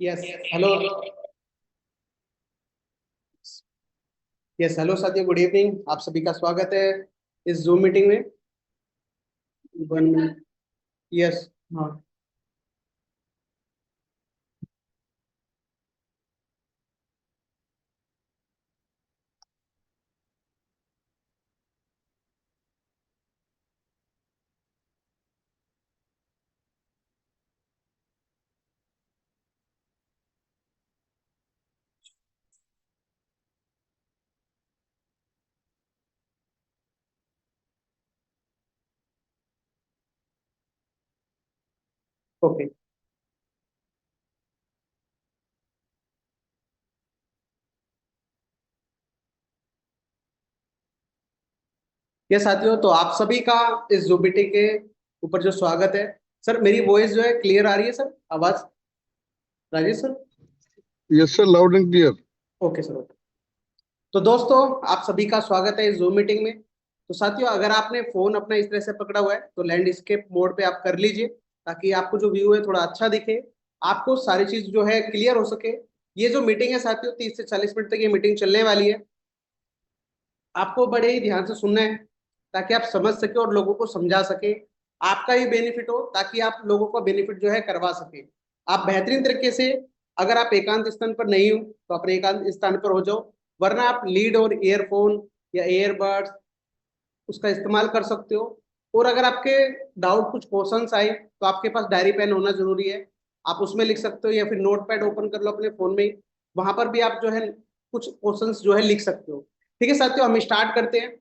Yes. Hello. Yes, hello साथियों, good evening. आप सभी का स्वागत है इस जूम मीटिंग में। 1 मिनट। यस। हाँ। ओके। यस साथियों, तो आप सभी का इस जूम मीटिंग के ऊपर जो स्वागत है। सर, मेरी वॉइस जो है क्लियर आ रही है सर? आवाज, Rajesh sir? Yes sir, loud and clear. Okay sir, okay. तो दोस्तों, आप सभी का स्वागत है इस जूम मीटिंग में। तो साथियों, अगर आपने फोन अपना इस तरह से पकड़ा हुआ है तो लैंडस्केप मोड पे आप कर लीजिए, ताकि आपको जो व्यू है थोड़ा अच्छा दिखे, आपको सारी चीज जो है क्लियर हो सके। ये जो मीटिंग है साथियों, 30 से 40 मिनट तक ये मीटिंग चलने वाली है। आपको बड़े ही ध्यान से सुनना है, ताकि आप समझ सके और लोगों को समझा सके। आपका ही बेनिफिट हो, ताकि आप लोगों को बेनिफिट जो है करवा सके। आप बेहतरीन तरीके से, अगर आप एकांत स्थान पर नहीं हो तो अपने एकांत स्थान पर हो जाओ, वरना आप लीड और ईयरफोन या ईयरबड्स उसका इस्तेमाल कर सकते हो। और अगर आपके डाउट कुछ क्वेश्चंस आए तो आपके पास डायरी पेन होना जरूरी है। आप उसमें लिख सकते हो, या फिर नोट पैड ओपन कर लो अपने फोन में, वहां पर भी आप जो है कुछ क्वेश्चंस जो है लिख सकते हो। ठीक है साथियों, हम स्टार्ट करते हैं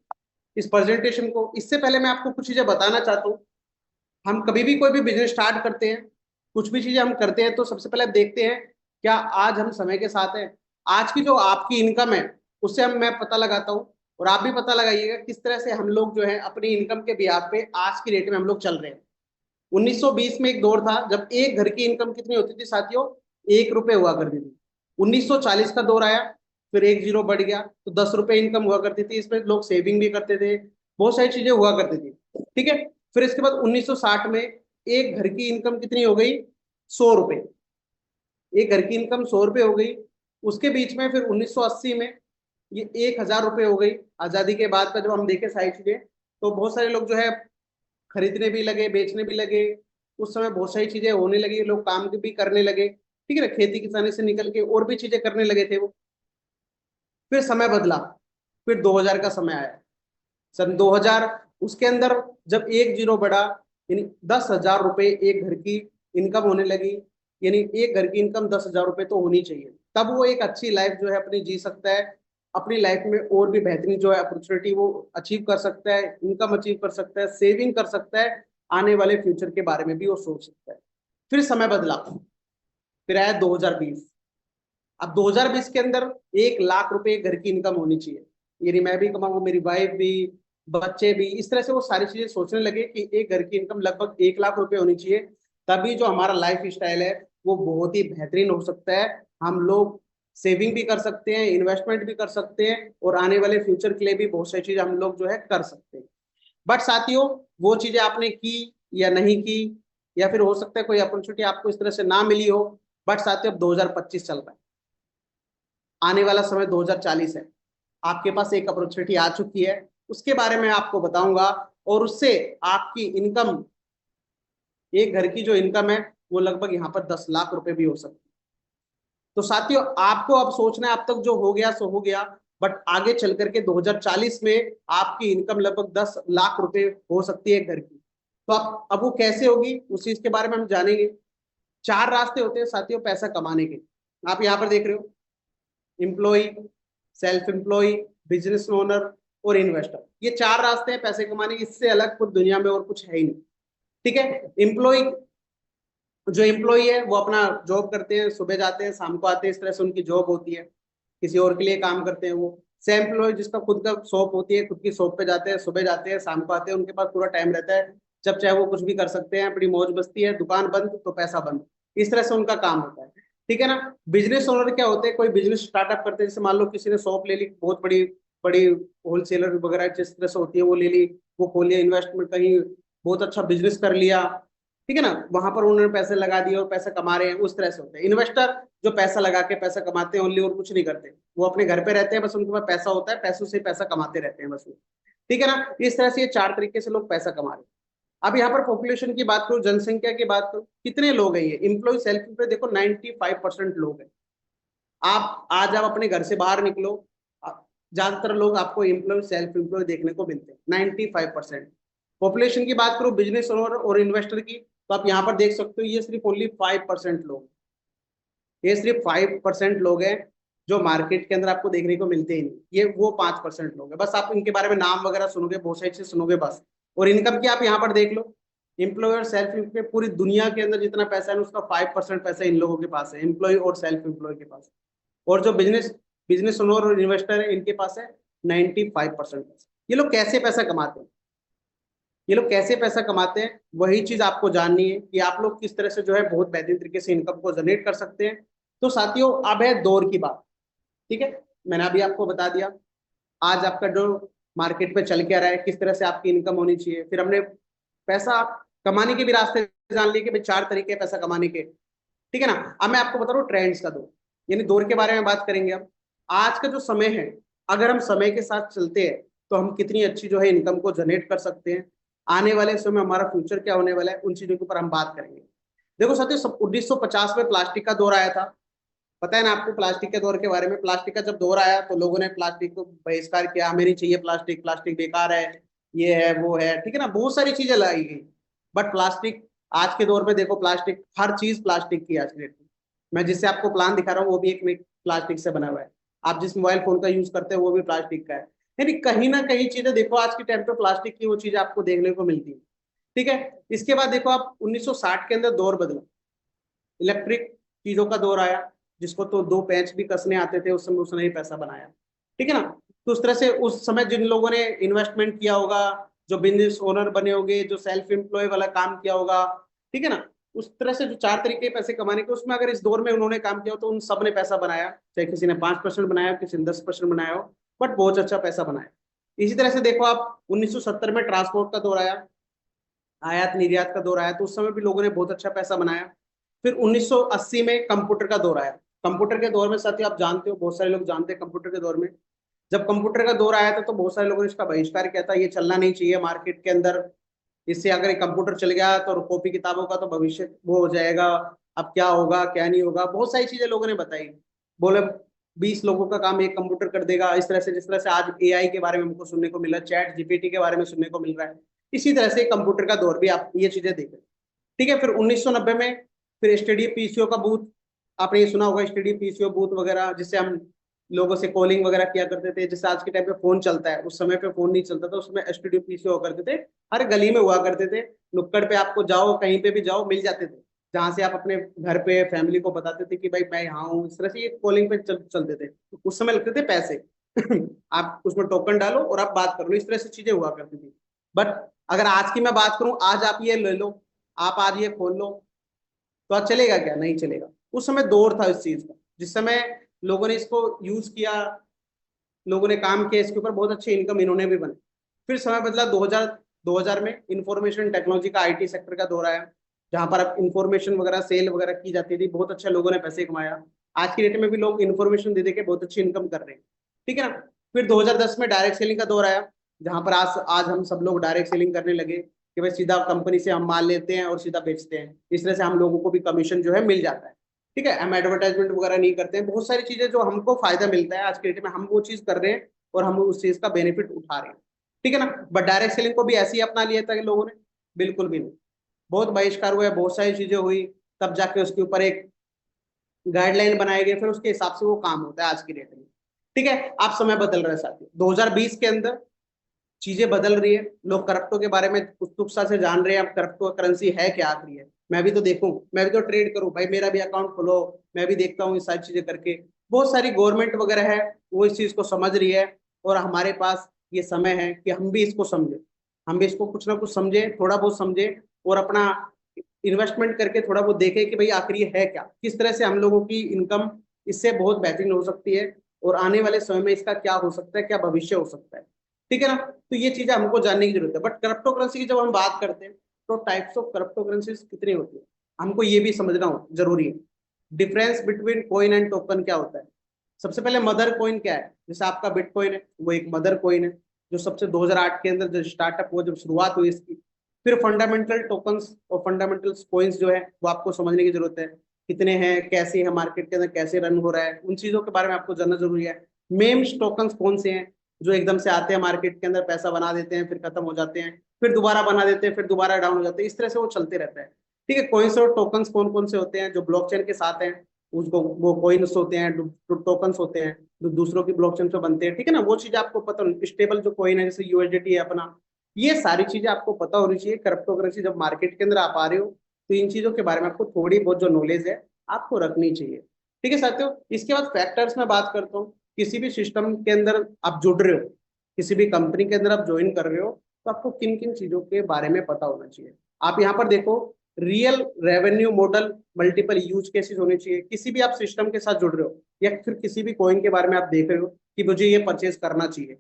इस प्रेजेंटेशन को। इससे पहले मैं आपको कुछ चीजें बताना चाहता हूँ। हम कभी भी कोई भी बिजनेस स्टार्ट करते हैं, कुछ भी चीजें हम करते हैं, तो सबसे पहले आप देखते हैं क्या आज हम समय के साथ हैं। आज की जो आपकी इनकम है, उससे हम मैं पता लगाता हूँ, और आप भी पता लगाइएगा किस तरह से हम लोग जो है अपनी इनकम के बिहाफ पे आज की डेट में हम लोग चल रहे हैं। 1920 में एक दौर था जब एक घर की इनकम कितनी होती थी साथियों? 1 रुपए हुआ करती थी। 1940 का दौर आया, फिर एक जीरो बढ़ गया तो 10 रुपए इनकम हुआ करती थी। इसमें लोग सेविंग भी करते थे, बहुत सारी चीजें हुआ करती थी। ठीक है। फिर इसके बाद 1960 में एक घर की इनकम कितनी हो गई? 100 रुपए। एक घर की इनकम 100 रुपए हो गई। उसके बीच में फिर 1980 में ये 1000 रुपए हो गई। आजादी के बाद का जब हम देखे सारी चीजें, तो बहुत सारे लोग जो है खरीदने भी लगे, बेचने भी लगे। उस समय बहुत सारी चीजें होने लगी, लोग काम भी करने लगे। ठीक है ना, खेती किसानी से निकल के और भी चीजें करने लगे थे वो। फिर समय बदला, फिर 2000 का समय आया। सन 2000, उसके अंदर जब एक जीरो बढ़ा, यानी 10,000 रुपए एक घर की इनकम होने लगी। यानी एक घर की इनकम 10,000 रुपए तो होनी चाहिए, तब वो एक अच्छी लाइफ जो है अपनी जी सकता है। अपनी लाइफ में और भी बेहतरीन जो है अपॉर्चुनिटी वो अचीव कर सकता है, इनकम अचीव कर सकता है, सेविंग कर सकता है, आने वाले फ्यूचर के बारे में भी वो सोच सकता है। फिर समय बदला, फिर आया 2020। अब 2020 के अंदर 1 लाख रुपए घर की इनकम होनी चाहिए। यानी मैं भी कमाऊँ, मेरी वाइफ भी, बच्चे भी, इस तरह से वो सारी चीजें सोचने लगे कि एक घर की इनकम लगभग 1 लाख रुपए होनी चाहिए। तभी जो हमारा लाइफ स्टाइल है वो बहुत ही बेहतरीन हो सकता है। हम लोग सेविंग भी कर सकते हैं, इन्वेस्टमेंट भी कर सकते हैं, और आने वाले फ्यूचर के लिए भी बहुत सारी चीजें हम लोग जो है कर सकते हैं। बट साथियों, वो चीजें आपने की या नहीं की, या फिर हो सकता है कोई अपॉर्चुनिटी आपको इस तरह से ना मिली हो। बट साथियों, अब 2025 चल रहा है, आने वाला समय 2040 है। आपके पास एक अपॉर्चुनिटी आ चुकी है, उसके बारे में आपको बताऊंगा। और उससे आपकी इनकम, एक घर की जो इनकम है, वो लगभग यहाँ पर 10 लाख रुपए भी हो सकती है। तो साथियों, आपको अब सोचना है, अब तक जो हो गया सो हो गया। बट आगे चल करके 2040 में आपकी इनकम लगभग 10 लाख रुपए हो सकती है एक घर की। तो अब वो कैसे होगी, उस चीज के बारे में हम जानेंगे। 4 रास्ते होते हैं साथियों पैसा कमाने के। आप यहाँ पर देख रहे हो, employ, self employ, business owner और इन्वेस्टर। ये 4 रास्ते हैं पैसे कमाने के, इससे अलग पूरी दुनिया में और कुछ है ही नहीं। ठीक है। एम्प्लॉय, जो एम्प्लॉय है वो अपना जॉब करते हैं, सुबह जाते हैं शाम को आते हैं, इस तरह से उनकी जॉब होती है, किसी और के लिए काम करते हैं वो। सेल्फ एम्प्लॉय, जिसका खुद का शॉप होती है, खुद की शॉप पे जाते हैं, सुबह जाते हैं शाम को आते हैं, उनके पास पूरा टाइम रहता है, जब चाहे वो कुछ भी कर सकते हैं, अपनी मौज मस्ती है, दुकान बंद तो पैसा बंद, इस तरह से उनका काम होता है। ठीक है ना। बिजनेस ओनर क्या होते हैं? कोई बिजनेस स्टार्टअप करते हैं, जैसे मान लो किसी ने शॉप ले ली, बहुत बड़ी बड़ी होलसेलर वगैरह जिस तरह से होती है वो ले ली, वो खोल लिया, इन्वेस्टमेंट कहीं बहुत अच्छा बिजनेस कर लिया, ठीक है ना, वहां पर उन्होंने पैसे लगा दिए और पैसा कमा रहे हैं, उस तरह से होते हैं इन्वेस्टर। जो पैसा लगा के पैसा कमाते हैं ओनली, और कुछ नहीं करते, वो अपने घर पे रहते हैं, बस उनके पास पैसा होता है, पैसों से पैसा कमाते रहते हैं बस वो। ठीक है ना, इस तरह से ये चार तरीके से लोग पैसा कमा रहे हैं। अब यहाँ पर पॉपुलेशन की बात करूं, जनसंख्या की बात करूं, कितने लोग हैं ये एम्प्लॉय सेल्फ एम्प्लॉय, देखो 95% लोग हैं। आप आज आप अपने घर से बाहर निकलो, ज्यादातर लोग आपको एम्प्लॉय सेल्फ एम्प्लॉय देखने को मिलते हैं 95%। पॉपुलेशन की बात करूं बिजनेस ओनर और इन्वेस्टर की, तो आप यहाँ पर देख सकते हो ये सिर्फ ओनली 5% लोग, ये सिर्फ 5% लोग हैं जो मार्केट के अंदर आपको देखने को मिलते ही नहीं। ये वो 5% लोग हैं, बस आप इनके बारे में नाम वगैरह सुनोगे, बहुत सारी चीज सुनोगे बस। और इनकम की आप यहाँ पर देख लो, एम्प्लॉय सेल्फ एम्प्लॉय, पूरी दुनिया के अंदर जितना पैसा है उसका 5% पैसा इन लोगों के पास है, एम्प्लॉय और सेल्फ एम्प्लॉय के पास। और जो बिजनेस बिजनेस ओनर और इन्वेस्टर है इनके पास है 95% पैसा। ये लोग कैसे पैसा कमाते हैं, ये लोग कैसे पैसा कमाते हैं, वही चीज आपको जाननी है कि आप लोग किस तरह से जो है बहुत बेहतरीन तरीके से इनकम को जनरेट कर सकते हैं। तो साथियों अब है दौर की बात। ठीक है, मैंने अभी आपको बता दिया आज आपका जो मार्केट पे चल के आ रहा है, किस तरह से आपकी इनकम होनी चाहिए। फिर हमने पैसा कमाने के भी रास्ते जान लिए कि भाई चार तरीके हैं पैसा कमाने के। ठीक है ना, अब मैं आपको बता रहा हूँ ट्रेंड्स का दौर, यानी दौर के बारे में बात करेंगे हम। आज का जो समय है, अगर हम समय के साथ चलते हैं तो हम कितनी अच्छी जो है इनकम को जनरेट कर सकते हैं। आने वाले समय में हमारा फ्यूचर क्या होने वाला है, उन चीजों के ऊपर हम बात करेंगे। देखो साथियों, 1950 में प्लास्टिक का दौर आया था, पता है ना आपको प्लास्टिक के दौर के बारे में। प्लास्टिक का जब दौर आया तो लोगों ने प्लास्टिक को बहिष्कार किया, हमें नहीं चाहिए प्लास्टिक, प्लास्टिक बेकार है, ये है वो है, ठीक है ना, बहुत सारी चीजें लाई गई। बट प्लास्टिक आज के दौर में देखो, प्लास्टिक हर चीज प्लास्टिक की आज की डेट में। मैं जिससे आपको प्लान दिखा रहा हूँ वो भी एक प्लास्टिक से बना हुआ है। आप जिस मोबाइल फोन का यूज करते हैं वो भी प्लास्टिक का है। यानी कहीं ना कहीं चीजें देखो आज के टाइम पे प्लास्टिक की वो चीजें आपको देखने को मिलती है। ठीक है, इसके बाद देखो आप 1960 के अंदर दौर बदला, इलेक्ट्रिक चीजों का दौर आया, जिसको तो दो पैंच भी कसने आते थे उस समय, उसने ही पैसा बनाया। ठीक है ना, तो उस तरह से उस समय जिन लोगों ने इन्वेस्टमेंट किया होगा, जो बिजनेस ओनर बने होंगे, जो सेल्फ एम्प्लॉय वाला काम किया होगा, ठीक है ना, उस तरह से जो चार तरीके पैसे कमाने के, उसमें अगर इस दौर में उन्होंने काम किया हो तो उन सब ने पैसा बनाया। चाहे किसी ने 5% बनाया, किसी ने 10% बनाया हो, बट बहुत अच्छा पैसा बनाया। इसी तरह से देखो आप 1970 में ट्रांसपोर्ट का दौर आया, आयात निर्यात का दौर आया, तो उस समय भी लोगों ने बहुत अच्छा पैसा बनाया। फिर 1980 में कंप्यूटर का दौर आया। कंप्यूटर के दौर में साथियों आप जानते हो, बहुत सारे लोग जानते हैं कंप्यूटर के दौर में, जब कंप्यूटर का दौर आया था तो बहुत सारे लोगों ने इसका बहिष्कार किया था, ये चलना नहीं चाहिए मार्केट के अंदर, इससे अगर ये कंप्यूटर चल गया तो कॉपी किताबों का तो भविष्य वो हो जाएगा, अब क्या होगा क्या नहीं होगा, बहुत सारी चीजें लोगों ने बताई। बोले 20 लोगों का काम एक कंप्यूटर कर देगा, इस तरह से, जिस तरह से आज एआई के बारे में हमको सुनने को मिला, चैट जीपीटी के बारे में सुनने को मिल रहा है, इसी तरह से कंप्यूटर का दौर भी आप ये चीजें देख रहे हैं। ठीक है, फिर 1990 में फिर स्टडी पीसीओ का बूथ, आपने ये सुना होगा स्टडी पीसीओ बूथ वगैरह, जिससे हम लोगों से कॉलिंग वगैरह किया करते थे। जैसे आज के टाइम पे फोन चलता है, उस समय पे फोन नहीं चलता था, उसमें स्टडी पीसीओ करते थे, हर गली में हुआ करते थे। नुक्कड़ पे आपको जाओ, कहीं पे भी जाओ, मिल जाते थे, जहां से आप अपने घर पे फैमिली को बताते थे कि भाई मैं यहाँ हूँ। इस तरह से ये कॉलिंग पे चलते थे, उस समय लगते थे पैसे। आप उसमें टोकन डालो और आप बात कर लो, इस तरह से चीजें हुआ करती थी। बट अगर आज की मैं बात करूं, आज आप ये ले लो, आप आज ये खोल लो, तो आज चलेगा क्या, नहीं चलेगा। उस समय दौर था इस चीज का, जिस समय लोगों ने इसको यूज किया, लोगों ने काम किया इसके ऊपर, बहुत अच्छी इनकम इन्होंने भी बने। फिर समय बदला 2000 में इंफॉर्मेशन टेक्नोलॉजी का आईटी सेक्टर का दौर आया, जहां पर अब इंफॉर्मेशन वगैरह सेल वगैरह की जाती थी, बहुत अच्छा लोगों ने पैसे कमाया। आज की डेट में भी लोग इन्फॉर्मेशन दे दे के बहुत अच्छी इनकम कर रहे हैं। ठीक है ना, फिर 2010 में डायरेक्ट सेलिंग का दौर आया, जहां पर आज आज हम सब लोग डायरेक्ट सेलिंग करने लगे कि भाई सीधा कंपनी से हम माल लेते हैं और सीधा बेचते हैं, इस तरह से हम लोगों को भी कमीशन जो है मिल जाता है। ठीक है, हम एडवर्टाइजमेंट वगैरह नहीं करते हैं, बहुत सारी चीजें जो हमको फायदा मिलता है आज के डेट में, हम वो चीज कर रहे हैं और हम उस चीज का बेनिफिट उठा रहे हैं। ठीक है ना, बट डायरेक्ट सेलिंग को भी ऐसे ही अपना लिया था कि लोगों ने, बिल्कुल भी नहीं, बहुत बहिष्कार हुआ, बहुत सारी चीजें हुई, तब जाके उसके ऊपर एक गाइडलाइन बनाए गए, फिर उसके हिसाब से वो काम होता है आज की डेट में। ठीक है, आप समय बदल रहे हैं साथियों, 2020 के अंदर चीजें बदल रही है, लोग क्रिप्टो के बारे में उत्सुकता से जान रहे हैं, अब क्रिप्टो करेंसी है क्या आखिरी है, मैं भी तो देखूं, मैं भी तो ट्रेड करूं, भाई मेरा भी अकाउंट खोलो, मैं भी देखता हूँ ये सारी चीजें करके। बहुत सारी गवर्नमेंट वगैरह है वो इस चीज को समझ रही है, और हमारे पास ये समय है कि हम भी इसको समझे, हम भी इसको कुछ ना कुछ समझे, थोड़ा बहुत समझे, और अपना इन्वेस्टमेंट करके थोड़ा बहुत देखें कि भाई आखिर ये है क्या, किस तरह से हम लोगों की इनकम इससे बहुत बेहतरीन हो सकती है, और आने वाले समय में इसका क्या हो सकता है, क्या भविष्य हो सकता है। ठीक है ना, तो ये चीजें हमको जानने की जरूरत है। बट क्रिप्टो करेंसी की जब हम बात करते हैं तो टाइप्स ऑफ क्रिप्टो करेंसीज कितनी होती है, हमको ये भी समझना जरूरी है। Difference between coin and token क्या होता है। सबसे पहले मदर कॉइन क्या है, जैसे आपका बिटकॉइन है वो एक मदर कॉइन है, जो सबसे 2008 के अंदर जो स्टार्टअप हुआ, जब शुरुआत हुई इसकी। फिर फंडामेंटल टोकन्स और फंडामेंटल कॉइन्स जो है वो आपको समझने की जरूरत है, कितने हैं, कैसे है मार्केट के अंदर, कैसे रन हो रहा है, उन चीजों के बारे में आपको जानना जरूरी है। मेम्स टोकन्स कौन से हैं, जो एकदम से आते हैं मार्केट के अंदर, पैसा बना देते हैं, फिर खत्म हो जाते हैं, फिर दोबारा बना देते हैं, फिर दोबारा डाउन हो जाते हैं, इस तरह से वो चलते रहता है। ठीक है, कॉइन्स और टोकन्स कौन कौन से होते हैं, जो ब्लॉकचेन के साथ हैं उसको वो कॉइन्स होते हैं, टोकन्स होते हैं जो दूसरों की ब्लॉकचेन पे बनते हैं। ठीक है ना, वो चीजें आपको पता होनी, स्टेबल जो कॉइन है जैसे यूएसडीटी है अपना, ये सारी चीजें आपको पता होनी चाहिए। क्रिप्टो करेंसी जब मार्केट के अंदर आप आ रहे हो तो इन चीजों के बारे में आपको थोड़ी बहुत जो नॉलेज है आपको रखनी चाहिए। ठीक है साथियों, इसके बाद फैक्टर्स में बात करता हूँ। किसी भी सिस्टम के अंदर आप जुड़ रहे हो, किसी भी कंपनी के अंदर आप ज्वाइन कर रहे हो, तो आपको किन किन चीजों के बारे में पता होना चाहिए। आप यहाँ पर देखो, real revenue model, multiple use cases होने चाहिए। किसी भी आप सिस्टम के साथ जुड़ रहे हो या फिर किसी भी कॉइन के बारे में आप देख रहे हो कि मुझे ये परचेज करना चाहिए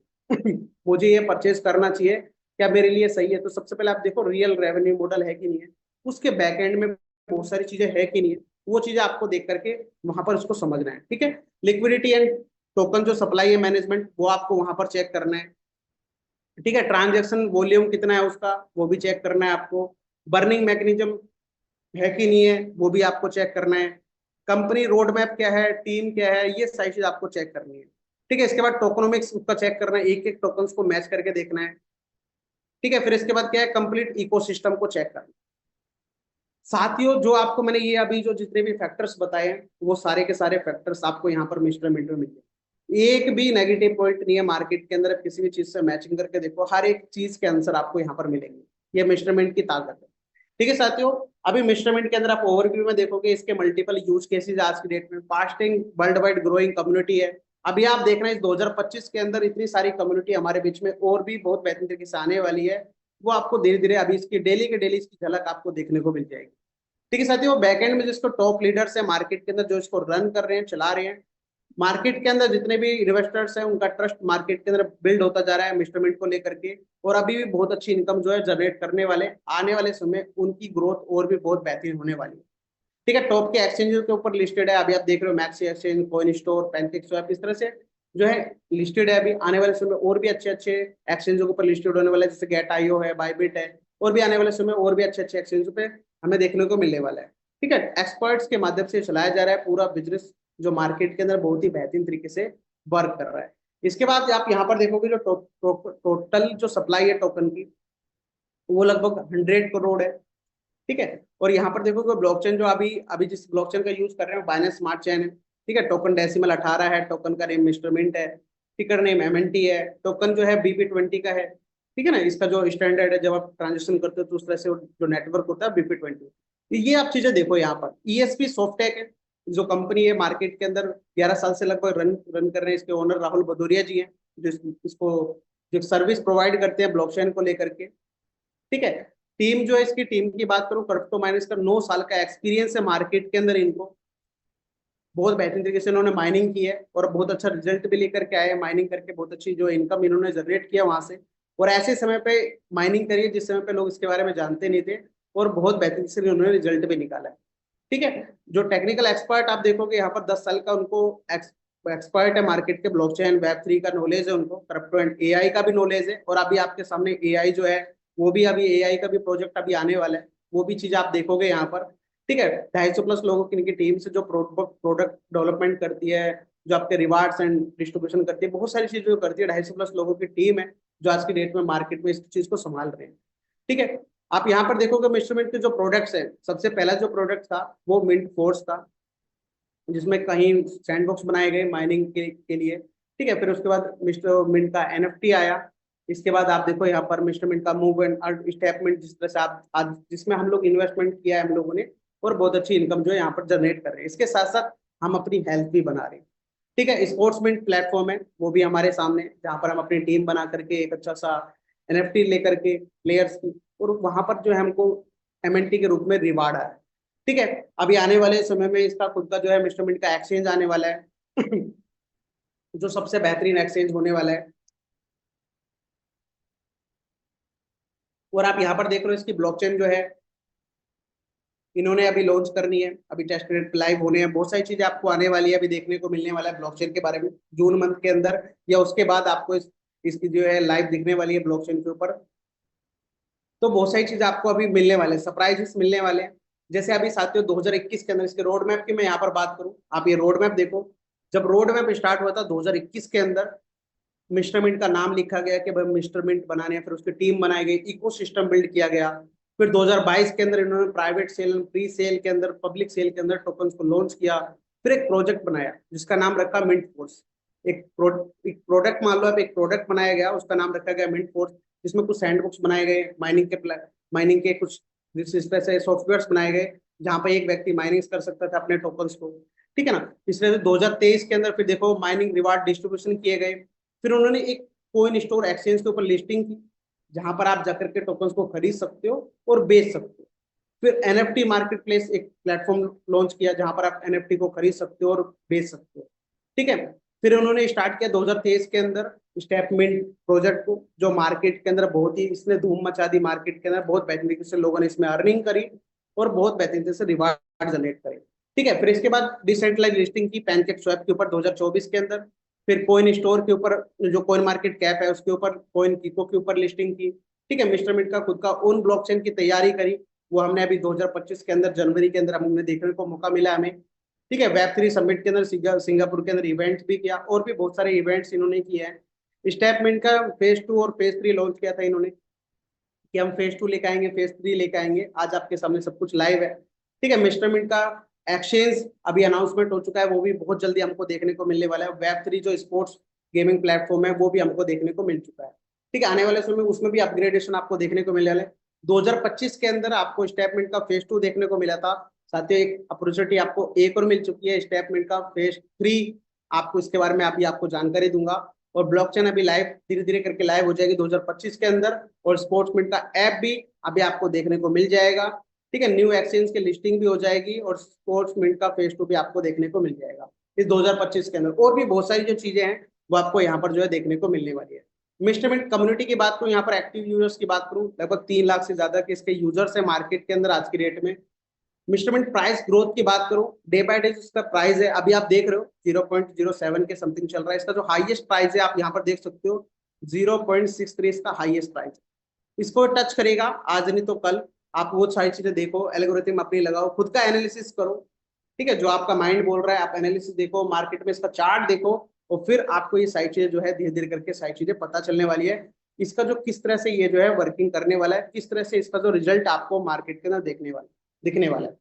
मुझे ये परचेज करना चाहिए, क्या मेरे लिए सही है, तो सबसे पहले आप देखो रियल रेवेन्यू मॉडल है कि नहीं है, उसके बैक एंड में बहुत सारी चीजें है कि नहीं है, वो चीजें आपको देख करके वहां पर उसको समझना है। ठीक है, लिक्विडिटी एंड टोकन जो सप्लाई है मैनेजमेंट, वो आपको वहां पर चेक करना है। ठीक है, ट्रांजेक्शन वॉल्यूम कितना है उसका, वो भी चेक करना है आपको। बर्निंग मैकेनिज्म है कि नहीं है, वो भी आपको चेक करना है। कंपनी रोड मैप क्या है, टीम क्या है, ये सारी चीज आपको चेक करनी है। ठीक है, इसके बाद टोकनोमिक्स उसका चेक करना है, एक एक टोकन्स को मैच करके देखना है। ठीक है, फिर इसके बाद क्या है, कंप्लीट इकोसिस्टम को चेक करना। साथियों, जो आपको मैंने ये अभी जो जितने भी फैक्टर्स बताए हैं, वो सारे के सारे फैक्टर्स आपको यहाँ पर मेजरमेंट में मिले। एक भी नेगेटिव पॉइंट नहीं है मार्केट के अंदर, किसी भी चीज से मैचिंग करके देखो, हर एक चीज के आंसर आपको यहाँ पर मिलेंगे। ये मेजरमेंट की ताकत है। ठीक है साथियों, अभी मेजरमेंट के अंदर आप ओवरव्यू में देखोगे इसके मल्टीपल यूज केसेस आज की डेट में, fasting world wide growing community है। अभी आप देख रहे हैं इस 2025 के अंदर इतनी सारी कम्युनिटी हमारे बीच में और भी बहुत बेहतरीन तरीके से आने वाली है। वो आपको धीरे धीरे अभी इसकी डेली के डेली इसकी झलक आपको देखने को मिल जाएगी। ठीक है साथियों, बैकएंड में जिसको टॉप लीडर्स है मार्केट के अंदर, जो इसको रन कर रहे हैं, चला रहे हैं, मार्केट के अंदर जितने भी इन्वेस्टर्स हैं, उनका ट्रस्ट मार्केट के अंदर बिल्ड होता जा रहा है इंस्ट्रूमेंट को लेकर के। और अभी भी बहुत अच्छी इनकम जो है जनरेट करने वाले, आने वाले समय उनकी ग्रोथ और भी बहुत बेहतरीन होने वाली है। ठीक है, टॉप के एक्सचेंजों के ऊपर लिस्टेड है, अभी आप देख रहे हो maxi exchange, coin store, pancake swap, इस तरह से जो है लिस्टेड है। अभी आने वाले समय और भी अच्छे अच्छे एक्सचेंजों के ऊपर लिस्टेड होने वाले हैं, जैसे गेट आईओ है, बाइबिट है, और भी आने वाले समय और भी अच्छे अच्छे एक्सचेंजों पे हमें देखने को मिलने वाला है। ठीक है, एक्सपर्ट्स के माध्यम से चलाया जा रहा है पूरा बिजनेस, जो मार्केट के अंदर बहुत ही बेहतरीन तरीके से वर्क कर रहा है। इसके बाद आप यहाँ पर देखोगे जो टोटल जो सप्लाई है टोकन की, वो लगभग 100 करोड़ है। ठीक है, और यहाँ पर देखोगे ब्लॉकचेन जो अभी अभी जिस ब्लॉकचेन का यूज कर रहे हैं बाइनेंस स्मार्ट चेन है। ठीक है, टोकन डेसिमल 18 है, टोकन का नेम इंस्ट्रूमेंट है, टिकर नेम एमएनटी है, टोकन जो है बीपी20 का है। ठीक है ना, इसका जो स्टैंडर्ड है, जब आप ट्रांजेक्शन करते हो तो उस तरह से जो नेटवर्क होता है बीपी20। ये आप चीजें देखो, यहाँ पर ईएसपी सॉफ्टेक है, जो कंपनी है मार्केट के अंदर 11 साल से लगभग रन रन कर रहे हैं। इसके ओनर राहुल भदौरिया जी हैं, जो इसको जो सर्विस प्रोवाइड करते हैं ब्लॉकचेन को लेकर के। ठीक है, टीम जो है, इसकी टीम की बात करूं, क्रिप्टो माइनर्स का 9 साल का एक्सपीरियंस है मार्केट के अंदर इनको। बहुत बेहतरीन तरीके से इन्होंने माइनिंग की है और बहुत अच्छा रिजल्ट भी लेकर के आए हैं, माइनिंग करके बहुत अच्छी जो इनकम इन्होंने जनरेट किया वहां से। और ऐसे समय पे माइनिंग करी है जिस समय पे लोग इसके बारे में जानते नहीं थे, और बहुत बेहतरीन से उन्होंने रिजल्ट भी निकाला है। ठीक है, जो टेक्निकल एक्सपर्ट आप देखोगे यहाँ पर 10 साल का उनको एक्सपर्ट है मार्केट के, ब्लॉकचेन वेब 3 का नॉलेज है उनको, क्रिप्टो एंड एआई का भी नॉलेज है। और अभी आपके सामने एआई जो है, वो भी अभी एआई का भी प्रोजेक्ट अभी आने वाला है, वो भी चीज आप देखोगे यहाँ पर। ठीक है, 250 प्लस लोगों की इनकी टीम से जो प्रोडक्ट डेवलपमेंट करती है, जो आपके रिवार्ड्स एंड डिस्ट्रीब्यूशन करती है, बहुत सारी चीजें जो करती है, 250 प्लस लोगों की टीम है जो आज की डेट में मार्केट में इस चीज को संभाल रहे हैं। ठीक है, आप यहाँ पर देखोगे मेजरमेंट के जो प्रोडक्ट्स हैं, सबसे पहला जो प्रोडक्ट था वो मिंट फोर्स था, जिसमें कहीं सैंडबॉक्स बनाए गए माइनिंग के लिए। ठीक है, फिर उसके बाद मिस्टर मिंट का एनएफटी आया। इसके बाद आप देखो यहाँ पर मिस्टर मिंट का मूव एंड स्टेटमेंट, जिस तरह से आप आज जिसमें हम लोग इन्वेस्टमेंट किया है हम लोगों ने, और बहुत अच्छी इनकम जो है यहाँ पर जनरेट कर रहे हैं। इसके साथ साथ हम अपनी हेल्थ भी बना रहे हैं। ठीक है, स्पोर्ट्समेंट प्लेटफॉर्म है, वो भी हमारे सामने, जहाँ पर हम अपनी टीम बना करके एक अच्छा सा एनएफटी लेकर के प्लेयर्स की, और वहां पर जो है हमको एमएनटी के रूप में रिवार्ड आ रहा है। ठीक है, अभी आने वाले समय में इसका खुद का जो है मिस्टर मिंट का एक्सचेंज आने वाला है जो सबसे बेहतरीन एक्सचेंज होने वाला है। और आप यहाँ पर देख रहे हो इसकी ब्लॉकचेन जो है इन्होंने अभी लॉन्च करनी है, अभी टेस्टनेट लाइव होने हैं, बहुत सारी चीजें आपको आने वाली है, अभी देखने को मिलने वाला है ब्लॉकचेन के बारे में जून मंथ के अंदर, या उसके बाद आपको इसकी जो है लाइव दिखने वाली है ब्लॉकचेन के ऊपर। तो बहुत सारी चीजें आपको अभी मिलने वाले हैं, सरप्राइजेस मिलने वाले हैं। जैसे अभी साथियों 2021 के अंदर इसके रोड मैप की मैं यहाँ पर बात करूँ, आप ये रोड मैप देखो। जब रोड मैप स्टार्ट हुआ था 2021 के अंदर, मिस्टर मिंट का नाम लिखा गया कि भाई मिस्टर मिंट बनाने हैं, फिर उसकी टीम बनाई गई, इकोसिस्टम बिल्ड किया गया। फिर 2022 के अंदर इन्होंने प्राइवेट सेल, प्री सेल के अंदर, पब्लिक सेल के अंदर टोकन्स को लॉन्च किया। फिर एक प्रोजेक्ट बनाया जिसका नाम रखा मिंट फोर्स। एक प्रोडक्ट मान लो, अब एक प्रोडक्ट बनाया गया, उसका नाम रखा गया मिंट फोर्स, जिसमें कुछ सैंडबॉक्स बनाए गए, माइनिंग के कुछ इस तरह से सॉफ्टवेयर बनाए गए जहां पर एक व्यक्ति माइनिंग कर सकता था अपने टोकन्स को। ठीक है ना। इसलिए 2023 के अंदर फिर देखो माइनिंग रिवार्ड डिस्ट्रीब्यूशन किए गए। फिर उन्होंने एक कोइन स्टोर एक्सचेंज के ऊपर लिस्टिंग की जहां पर आप जाकर के टोकन्स को खरीद सकते हो और बेच सकते हो। फिर एनएफटी मार्केट प्लेस एक प्लेटफॉर्म लॉन्च किया जहां पर आप एनएफटी को खरीद सकते हो और बेच सकते हो। ठीक है। फिर उन्होंने स्टार्ट किया 2023 के अंदर स्टेपमिंट प्रोजेक्ट को, जो मार्केट के अंदर बहुत ही इसने धूम मचा दी, मार्केट के अंदर बहुत बेहतरीन तरीके से लोगों ने इसमें अर्निंग करी और बहुत बेहतरीन तरीके से रिवार्ड जनरेट करे। ठीक है। फिर इसके बाद डिसेंट्रलाइज लिस्टिंग की पैनकेक स्वैप के ऊपर 2024 के अंदर। फिर कोइन स्टोर के ऊपर, जो कोइन मार्केट कैप है उसके ऊपर, कोइन कीको के ऊपर लिस्टिंग की। ठीक है। मिस्टर मिंट का खुद का ओन ब्लॉकचेन की तैयारी करी, वो हमने अभी 2025 के अंदर जनवरी के अंदर हमने देखने को मौका मिला हमें। ठीक है। वेब 3 समिट के अंदर सिंगापुर के अंदर इवेंट्स भी किया और भी बहुत सारे इवेंट्स इन्होंने किए हैं। स्टेपमिंट का फेज 2 और फेज 3 लॉन्च किया था इन्होंने कि हम फेज 2 लेके आएंगे, फेज 3 लेके आएंगे। आज आपके सामने सब कुछ लाइव है। ठीक है। मिस्टर मिंट का एक्सचेंज अभी अनाउंसमेंट हो चुका है, वो भी बहुत जल्दी हमको देखने को मिलने वाला है। वेब 3 जो स्पोर्ट्स गेमिंग प्लेटफॉर्म है वो भी हमको देखने को मिल चुका है। ठीक है। आने वाले समय में उसमें भी अपग्रेडेशन आपको देखने को मिलने वाला है। 2025 के अंदर आपको स्टेपमिंट का फेज 2 देखने को मिला था, साथ ही एक अपॉर्चुनिटी आपको एक और मिल चुकी है स्टेपमिंट का फेज 3। आपको इसके बारे में अभी आपको जानकारी दूंगा। और ब्लॉकचेन अभी लाइव धीरे धीरे करके लाइव हो जाएगी 2025 के अंदर, और स्पोर्ट्समिंट का ऐप भी अभी आपको देखने को मिल जाएगा। ठीक है। न्यू एक्सचेंज की लिस्टिंग भी हो जाएगी और स्पोर्ट्समिंट का फेज 2 भी आपको देखने को मिल जाएगा इस 2025 के अंदर। और भी बहुत सारी जो चीजें हैं वो आपको यहाँ पर जो है देखने को मिलने वाली है। मिस्टर मिंट कम्युनिटी की बात करूँ, यहाँ पर एक्टिव यूजर्स की बात करूँ, लगभग 3 लाख से ज्यादा के इसके यूजर्स है मार्केट के अंदर आज की डेट में। मिस्टरमेंट प्राइस ग्रोथ की बात करो, डे बाय डे इसका प्राइस है अभी आप देख रहे हो 0.07 के समथिंग चल रहा है। इसका जो हाईएस्ट प्राइस है आप यहाँ पर देख सकते हो 0.63 इसका हाईएस्ट प्राइस है। इसको टच करेगा आज नहीं तो कल। आप वो सारी चीजें देखो, एल्गोरिथम अपनी लगाओ, खुद का एनालिसिस करो। ठीक है। जो आपका माइंड बोल रहा है आप एनालिसिस देखो, मार्केट में इसका चार्ट देखो, और फिर आपको ये सारी चीजें जो है धीरे धीरे करके सारी चीजें पता चलने वाली है। इसका जो किस तरह से ये जो है वर्किंग करने वाला है, किस तरह से इसका जो रिजल्ट आपको मार्केट के अंदर दिखने वाला है।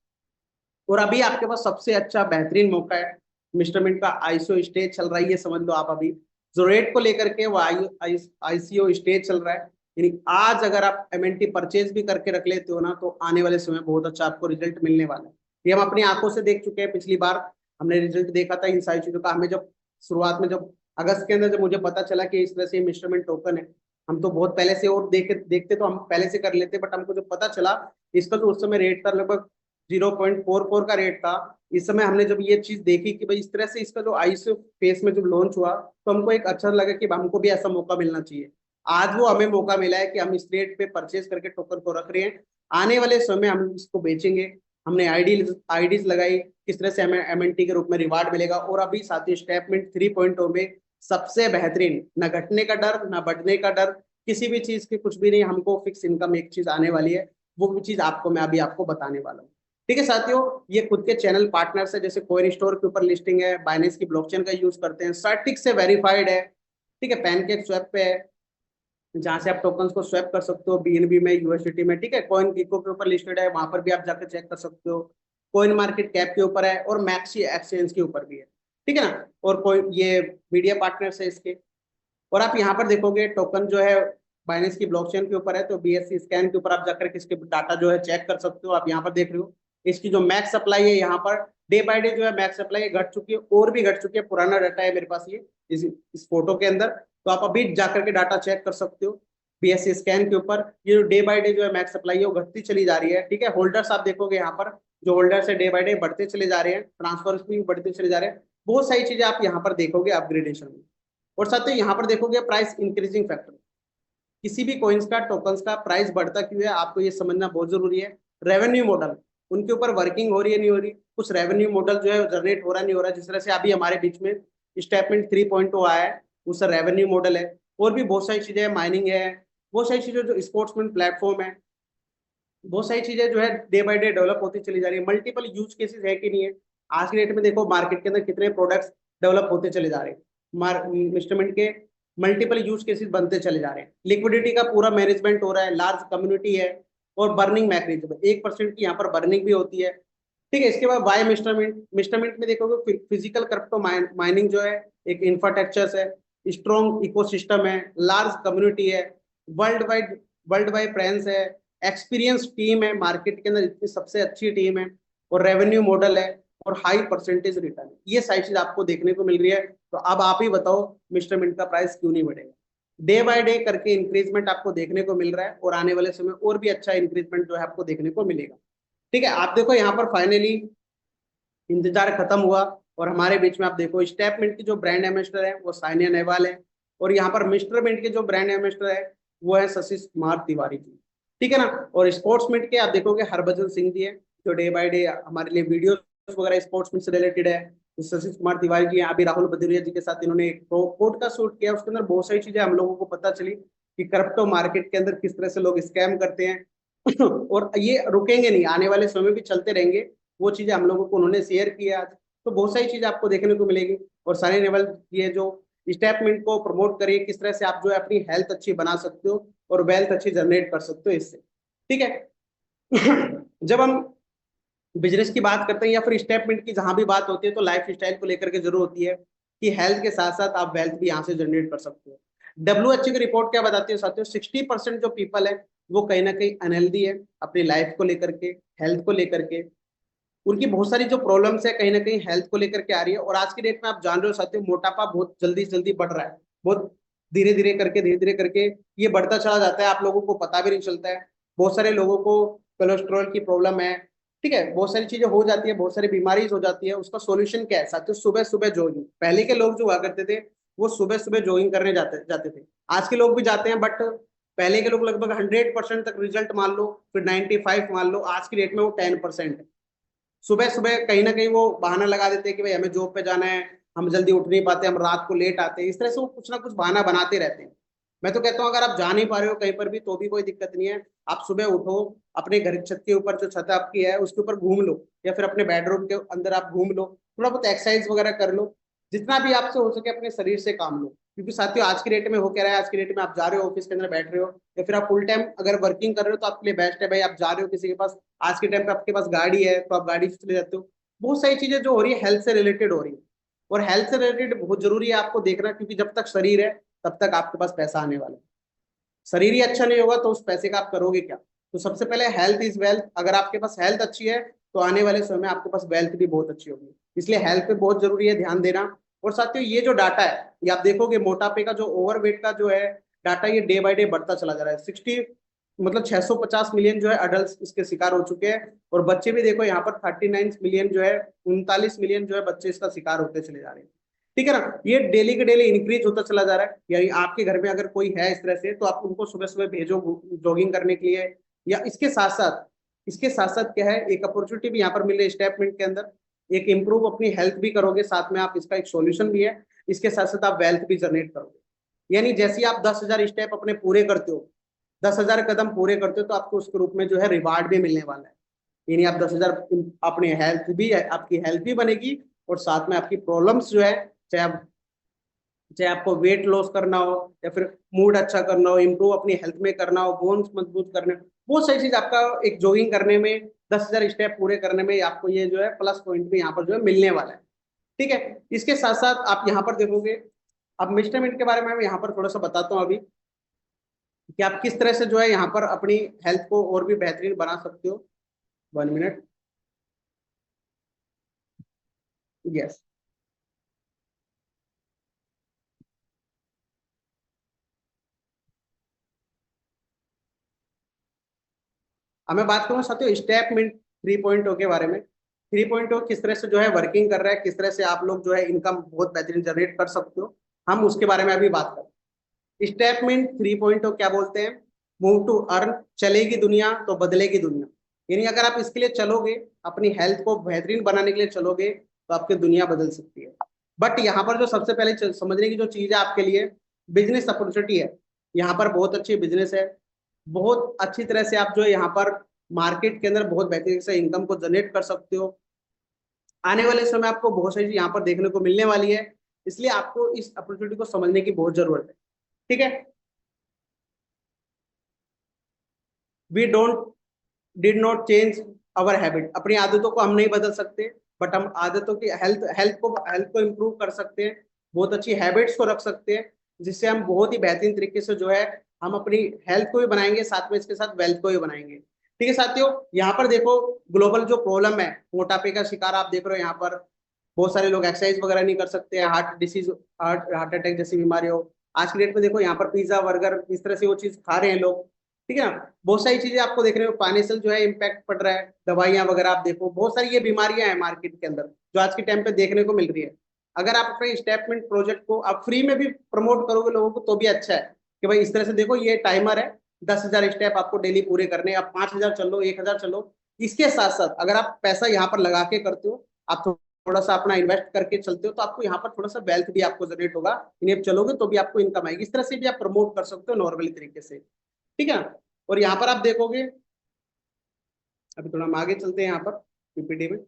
और अभी आपके पास सबसे अच्छा बेहतरीन मौका है। मिस्टर मिंट का आईसीओ स्टेज चल रहा है, ये समझ लो आप अभी। जो रेट को लेकर के वो आईसीओ स्टेज चल रहा है, यानी आज अगर आप एमएनटी परचेज भी करके रख लेते हो ना, तो आने वाले समय बहुत अच्छा आपको रिजल्ट मिलने वाला है। ये हम अपनी आंखों से देख चुके हैं, पिछली बार हमने रिजल्ट देखा था इन सारी चीजों का। हमें जब शुरुआत में, जब अगस्त के अंदर जब मुझे पता चला कि इस तरह से मिस्टर मिंट टोकन है, हम तो बहुत पहले से और देखते तो हम पहले से कर लेते, बट हमको जब पता चला इसका जो उस समय रेट था लगभग 0.44 का रेट था। इस समय हमने जब ये चीज देखी कि भाई इस तरह से इसका जो आईस फेस में जब लॉन्च हुआ, तो हमको एक अच्छा लगा कि हमको भी ऐसा मौका मिलना चाहिए। आज वो हमें मौका मिला है कि हम इस रेट पे परचेज करके टोकन को रख रहे हैं। आने वाले समय हम इसको बेचेंगे। हमने आईडीज लगाई किस तरह से हमें एमएनटी के रूप में रिवार्ड मिलेगा। और अभी साथ ही स्टेपमेंट 3.0 में सबसे बेहतरीन, न घटने का डर न बढ़ने का डर, किसी भी चीज की कुछ भी नहीं, हमको फिक्स इनकम एक चीज आने वाली है, वो भी चीज आपको मैं अभी आपको बताने वाला हूँ। ठीक है साथियों, ये खुद के चैनल पार्टनर्स है, जैसे कोइन स्टोर के ऊपर लिस्टिंग है, बाइनेंस की ब्लॉकचेन का यूज करते हैं, सर्टिक से वेरीफाइड है। ठीक है। पैनकेक स्वैप पे है जहां से आप टोकन्स को स्वैप कर सकते हो बीएनबी में, यूएसडीटी में। ठीक है। कॉइन गिको के ऊपर लिस्टेड है, वहां पर भी आप जाकर चेक कर सकते हो। कॉइन मार्केट कैप के ऊपर है और मैक्सी एक्सचेंज के ऊपर भी है। ठीक है ना। और कोई ये मीडिया पार्टनर्स है इसके। और आप यहाँ पर देखोगे टोकन जो है बाइनेंस की ब्लॉकचेन के ऊपर है, तो बीएससी स्कैन के ऊपर आप जाकर किसके डाटा जो है चेक कर सकते हो। आप यहाँ पर देख रहे हो इसकी जो मैक्स सप्लाई है, यहाँ पर डे बाय डे जो है मैक्स सप्लाई घट चुकी है और भी घट चुकी है। पुराना डाटा है मेरे पास ये इस फोटो के अंदर, तो आप अभी जाकर के डाटा चेक कर सकते हो। बीएससी स्कैन के ऊपर ये जो डे बाय डे जो है मैक्स सप्लाई है वो घटती चली जा रही है। ठीक है। होल्डर्स आप देखोगे यहाँ पर, जो होल्डर्स है डे बाय डे बढ़ते चले जा रहे हैं, ट्रांसफर भी बढ़ते चले जा रहे हैं। बहुत सारी चीजें आप यहाँ पर देखोगे अपग्रेडेशन में। और साथ ही यहाँ पर देखोगे प्राइस इंक्रीजिंग फैक्टर। किसी भी कॉइन्स का, टोकन्स का प्राइस बढ़ता क्यों है, आपको ये समझना बहुत जरूरी है। रेवेन्यू मॉडल, उनके ऊपर वर्किंग हो रही है नहीं हो रही, कुछ रेवेन्यू मॉडल जो है जनरेट हो रहा नहीं हो रहा। जिस तरह से अभी हमारे बीच में स्टेटमेंट 3.0 आया है, उसका रेवेन्यू मॉडल है। और भी बहुत सारी चीजें, माइनिंग है, बहुत सारी चीजें जो स्पोर्ट्समैन प्लेटफॉर्म है, बहुत सारी चीजें जो है डे बाय डे डेवलप होती चली जा रही है। मल्टीपल यूज केसेस है कि नहीं है, आज की डेट में देखो मार्केट के अंदर कितने प्रोडक्ट्स डेवलप होते चले जा रहे हैं, इंस्ट्रूमेंट के मल्टीपल यूज केसेस बनते चले जा रहे हैं। लिक्विडिटी का पूरा मैनेजमेंट हो रहा है, लार्ज कम्युनिटी है। और बर्निंग मैकेनिज्म 1% की यहाँ पर बर्निंग भी होती है। ठीक है, इसके बाद वाई मिस्टरमेंट, मिस्टरमेंट में देखोगे फिजिकल क्रिप्टो माइनिंग जो है, एक इंफ्रास्ट्रक्चर है, स्ट्रॉन्ग इकोसिस्टम है, लार्ज कम्युनिटी है, वर्ल्ड वाइड फ्रेंड्स है, एक्सपीरियंस टीम है, मार्केट के अंदर इतनी सबसे अच्छी टीम है, और रेवेन्यू मॉडल है, और हाई परसेंटेज रिटर्न है। ये सारी चीज आपको देखने को मिल रही है। तो अब आप ही बताओ मिस्टर मिंट का प्राइस क्यों नहीं बढ़ेगा। डे बाय डे करके इंक्रीजमेंट आपको देखने को मिल रहा है, और आने वाले समय और भी अच्छा इंक्रीजमेंट जो है आपको देखने को मिलेगा। ठीक है, आप देखो यहाँ पर फाइनली इंतजार खत्म हुआ, और हमारे बीच में आप देखो स्टेप मिंट की जो ब्रांड एम्बेसडर है वो सानिया नेहवाल है, और यहाँ पर मिस्टर मिंट के जो ब्रांड एम्बेसडर है वो है शशि कुमार तिवारी जी। ठीक है ना। और स्पोर्ट्स मिंट के आप देखोगे हरभजन सिंह जी है, जो डे बाय डे हमारे लिए वीडियो वगैरह स्पोर्ट्स मिंट से रिलेटेड है। तो शशि कुमार तिवारी जी हैं, अभी राहुल बदौरिया जी के साथ इन्होंने एक पॉडकास्ट शूट किया, उसके अंदर बहुत सारी चीजें हम लोगों को पता चली कि क्रिप्टो मार्केट के अंदर किस तरह से लोग स्कैम करते हैं और ये रुकेंगे नहीं, आने वाले समय भी चलते रहेंगे। वो चीजें हम लोगों को उन्होंने शेयर किया आज। तो बहुत सारी चीजें आपको देखने को मिलेगी। और सानी नेहवाल ये जो स्टेटमेंट को प्रमोट करिए, किस तरह से आप जो है अपनी हेल्थ अच्छी बना सकते हो और वेल्थ अच्छी जनरेट कर सकते हो इससे। ठीक है जब हम बिजनेस की बात करते हैं या फिर स्टेटमेंट की जहां भी बात होती है, तो लाइफ स्टाइल को लेकर के जरूर होती है कि हेल्थ के साथ साथ आप वेल्थ भी यहाँ से जनरेट कर सकते हो। डब्ल्यू एच की रिपोर्ट क्या बताती है साथियों, 60% जो पीपल है वो कहीं ना कहीं अनहेल्दी है अपनी लाइफ को लेकर के, हेल्थ को लेकर के। उनकी बहुत सारी जो प्रॉब्लम्स है कहीं ना कहीं हेल्थ को लेकर के आ रही है। और आज की डेट में आप जान रहे हो साथियों, मोटापा बहुत जल्दी जल्दी बढ़ रहा है, बहुत धीरे धीरे करके ये बढ़ता चला जाता है, आप लोगों को पता भी नहीं चलता है। बहुत सारे लोगों को कोलेस्ट्रॉल की प्रॉब्लम है। ठीक है, बहुत सारी चीजें हो जाती है, बहुत सारी बीमारीज हो जाती है। उसका सोल्यूशन क्या है साथियों, सुबह सुबह जॉगिंग। पहले के लोग जो हुआ करते थे वो सुबह सुबह जॉगिंग करने जाते जाते थे। आज के लोग भी जाते हैं, बट पहले के लोग लगभग 100% तक रिजल्ट मान लो, फिर 95 मान लो, आज की डेट में वो 10% है। सुबह सुबह कहीं ना कहीं वो बहाना लगा देते हैं कि भाई हमें जॉब पे जाना है, हम जल्दी उठ नहीं पाते, हम रात को लेट आते हैं। इस तरह से वो कुछ ना कुछ बहाना बनाते रहते हैं। मैं तो कहता हूँ अगर आप जा नहीं पा रहे हो कहीं पर भी तो भी कोई दिक्कत नहीं है, आप सुबह उठो, अपने घर की छत के ऊपर जो छत आपकी है उसके ऊपर घूम लो, या फिर अपने बेडरूम के अंदर आप घूम लो, थोड़ा बहुत एक्सरसाइज वगैरह कर लो, जितना भी आपसे हो सके अपने शरीर से काम लो। क्योंकि साथियों आज की डेट में हो क्या रहा है, आज की डेट में आप जा रहे हो ऑफिस के अंदर बैठ रहे हो, या फिर आप फुल टाइम अगर वर्किंग कर रहे हो तो आपके लिए बेस्ट है भाई, आप जा रहे हो किसी के पास, आज के टाइम पे आपके पास गाड़ी है तो आप गाड़ी से चले जाते हो। बहुत सारी चीजें जो हो रही है हेल्थ से रिलेटेड हो रही है, और हेल्थ से रिलेटेड बहुत जरूरी है आपको देखना, क्योंकि जब तक शरीर है तब तक आपके पास पैसा आने वाला है। शरीर ही अच्छा नहीं होगा तो उस पैसे का आप करोगे क्या। तो सबसे पहले हेल्थ इज वेल्थ, अगर आपके पास हेल्थ अच्छी है तो आने वाले समय में आपके पास वेल्थ भी बहुत अच्छी होगी। इसलिए हेल्थ पे बहुत जरूरी है ध्यान देना। और साथियों ये जो डाटा है, ये आप देखोगे मोटापे का, जो ओवरवेट का जो है डाटा, ये डे बाय डे बढ़ता चला जा रहा है। 650 मिलियन जो है अडल्ट इसके शिकार हो चुके हैं, और बच्चे भी देखो यहाँ पर 39 मिलियन जो है, 39 मिलियन जो है बच्चे इसका शिकार होते चले जा रहे हैं। ठीक है ना, ये डेली के डेली इंक्रीज होता चला जा रहा है। यानी आपके घर में अगर कोई है इस तरह से, तो आप उनको सुबह सुबह भेजो जॉगिंग करने के लिए। या इसके साथ साथ क्या है, एक अपॉर्चुनिटी भी यहाँ पर मिल रही है स्टेटमेंट के अंदर, एक इम्प्रूव अपनी हेल्थ भी करोगे, साथ में आप इसका एक सॉल्यूशन भी है, इसके साथ साथ आप वेल्थ भी जनरेट करोगे। यानी जैसे ही आप 10,000 स्टेप अपने पूरे करते हो, 10,000 कदम पूरे करते हो, तो आपको उसके रूप में जो है रिवार्ड भी मिलने वाला है। यानी आप 10,000 अपने हेल्थ भी है, आपकी हेल्थ भी बनेगी, और साथ में आपकी प्रॉब्लम्स जो है, चाहे आप चाहे आपको वेट लॉस करना हो, या फिर मूड अच्छा करना हो, इम्प्रूव अपनी हेल्थ में करना हो, बोन्स मजबूत करने हो, बहुत सारी चीज आपका एक जॉगिंग करने में, 10,000 स्टेप पूरे करने में आपको ये जो है प्लस पॉइंट भी यहाँ पर जो है मिलने वाला है। ठीक है, इसके साथ साथ आप यहाँ पर देखोगे, अब मेजरमेंट के बारे में मैं यहाँ पर थोड़ा सा बताता हूँ अभी, कि आप किस तरह से जो है यहाँ पर अपनी हेल्थ को और भी बेहतरीन बना सकते हो। 1 मिनट। यस, अब मैं बात करूँ साथियों स्टेप मिनट 3.0 के बारे में। 3.0 किस तरह से जो है वर्किंग कर रहा है, किस तरह से आप लोग जो है इनकम बहुत बेहतरीन जनरेट कर सकते हो, हम उसके बारे में अभी बात करें। स्टेप मीन 3.0 क्या बोलते हैं, मूव टू अर्न, चलेगी दुनिया तो बदलेगी दुनिया। यानी अगर आप इसके लिए चलोगे, अपनी हेल्थ को बेहतरीन बनाने के लिए चलोगे, तो आपकी दुनिया बदल सकती है। बट यहाँ पर जो सबसे पहले समझने की जो चीज है आपके लिए, बिजनेस अपॉर्चुनिटी है। यहाँ पर बहुत अच्छी बिजनेस है, बहुत अच्छी तरह से आप जो है यहाँ पर मार्केट के अंदर बहुत बेहतरीन से इनकम को जनरेट कर सकते हो। आने वाले समय आपको बहुत सारी चीज यहाँ पर देखने को मिलने वाली है, इसलिए आपको इस अपॉर्चुनिटी को समझने की बहुत जरूरत है। ठीक है। We don't did not change our habit, अपनी आदतों को हम नहीं बदल सकते, बट हम आदतों की हेल्थ को इम्प्रूव कर सकते हैं, बहुत अच्छी हैबिट्स को रख सकते हैं, जिससे हम बहुत ही बेहतरीन तरीके से जो है हम अपनी हेल्थ को भी बनाएंगे, साथ में इसके साथ वेल्थ को भी बनाएंगे। ठीक है साथियों, यहाँ पर देखो, ग्लोबल जो प्रॉब्लम है, मोटापे का शिकार आप देख रहे हो यहाँ पर, बहुत सारे लोग एक्सरसाइज वगैरह नहीं कर सकते, हार्ट डिसीज, हार्ट अटैक जैसी बीमारी हो। आज की डेट में देखो यहाँ पर पिज्जा बर्गर इस तरह से वो चीज खा रहे हैं लोग। ठीक है ना, बहुत सारी चीजें आपको देखने को, फाइनेंशियल जो है इम्पैक्ट पड़ रहा है, दवाइयां वगैरह आप देखो, बहुत सारी ये बीमारियां हैं मार्केट के अंदर जो आज के टाइम पे देखने को मिल रही है। अगर आप अपने स्टेटमेंट प्रोजेक्ट को आप फ्री में भी प्रमोट करोगे लोगों को तो भी अच्छा है, कि भाई इस तरह से देखो ये टाइमर है, 10,000 स्टेप आपको डेली पूरे करने हैं, आप 5,000 चलो, 1,000 चलो। इसके साथ साथ अगर आप पैसा यहाँ पर लगा के करते हो, आप थोड़ा सा अपना इन्वेस्ट करके चलते हो, तो आपको यहाँ पर थोड़ा सा वेल्थ भी आपको जनरेट होगा, इन्हें आप चलोगे तो भी आपको इनकम आएगी। इस तरह से भी आप प्रमोट कर सकते हो नॉर्मली तरीके से। ठीक है ना। और यहाँ पर आप देखोगे, अभी थोड़ा हम आगे चलते हैं यहाँ पर पीपीटी में।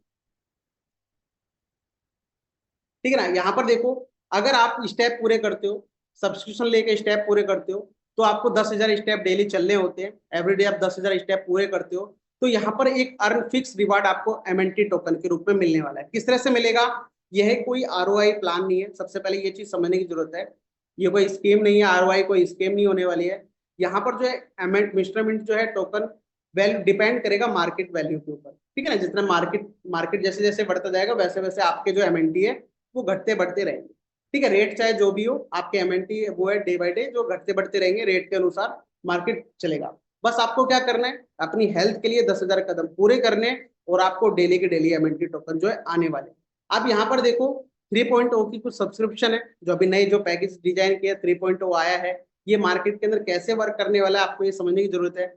ठीक है ना, यहाँ पर देखो, अगर आप स्टेप पूरे करते हो, सब्सक्रिप्शन लेके स्टेप पूरे करते हो, तो आपको 10,000 स्टेप डेली चलने होते हैं, एवरीडे आप 10,000 स्टेप पूरे करते हो, तो यहाँ पर एक अर्न फिक्स रिवार्ड आपको एमएनटी टोकन के रूप में मिलने वाला है। किस तरह से मिलेगा, यह कोई आरओआई प्लान नहीं है, सबसे पहले ये चीज समझने की जरूरत है। ये कोई स्कीम नहीं है, आरओआई कोई स्कीम नहीं होने वाली है। यहाँ पर जो है मिस्टरमेंट जो है टोकन वैल्यू डिपेंड करेगा मार्केट वैल्यू के ऊपर। ठीक है ना, जितना मार्केट मार्केट जैसे जैसे बढ़ता जाएगा, वैसे वैसे आपके जो एमएनटी है वो घटते बढ़ते रहेंगे। ठीक है, रेट चाहे जो भी हो, आपके एमएनटी वो है डे बाय डे जो घटते बढ़ते रहेंगे, रेट के अनुसार मार्केट चलेगा। बस आपको क्या करना है, अपनी हेल्थ के लिए 10,000 कदम पूरे करने, और आपको डेली के डेली एमएनटी टोकन जो है आने वाले। अब यहाँ पर देखो 3.0 की कुछ सब्सक्रिप्शन है, जो अभी नई जो पैकेज डिजाइन किया 3.0 आया है, ये मार्केट के अंदर कैसे वर्क करने वाला है आपको ये समझने की जरूरत है।